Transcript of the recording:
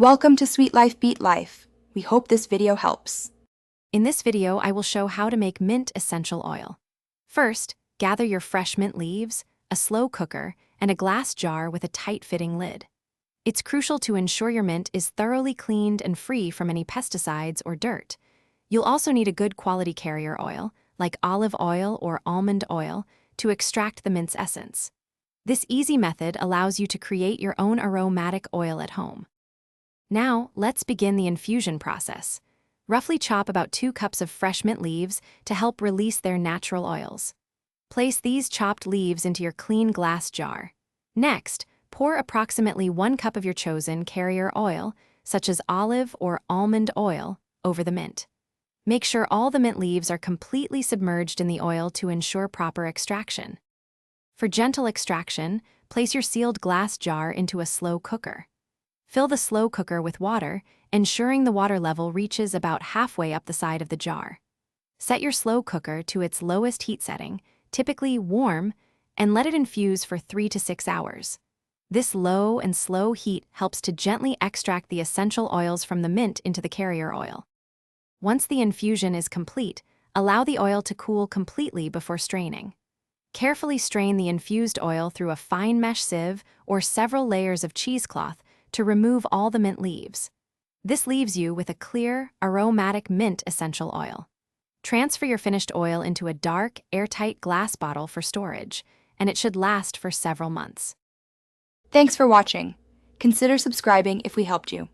Welcome to Sweet Life Beat Life. We hope this video helps. In this video, I will show how to make mint essential oil. First, gather your fresh mint leaves, a slow cooker, and a glass jar with a tight-fitting lid. It's crucial to ensure your mint is thoroughly cleaned and free from any pesticides or dirt. You'll also need a good quality carrier oil, like olive oil or almond oil, to extract the mint's essence. This easy method allows you to create your own aromatic oil at home. Now, let's begin the infusion process. Roughly chop about 2 cups of fresh mint leaves to help release their natural oils. Place these chopped leaves into your clean glass jar. Next, pour approximately 1 cup of your chosen carrier oil, such as olive or almond oil, over the mint. Make sure all the mint leaves are completely submerged in the oil to ensure proper extraction. For gentle extraction, place your sealed glass jar into a slow cooker. Fill the slow cooker with water, ensuring the water level reaches about halfway up the side of the jar. Set your slow cooker to its lowest heat setting, typically warm, and let it infuse for 3 to 6 hours. This low and slow heat helps to gently extract the essential oils from the mint into the carrier oil. Once the infusion is complete, allow the oil to cool completely before straining. Carefully strain the infused oil through a fine mesh sieve or several layers of cheesecloth to remove all the mint leaves. This leaves you with a clear, aromatic mint essential oil. Transfer your finished oil into a dark, airtight glass bottle for storage, and it should last for several months. Thanks for watching. Consider subscribing if we helped you.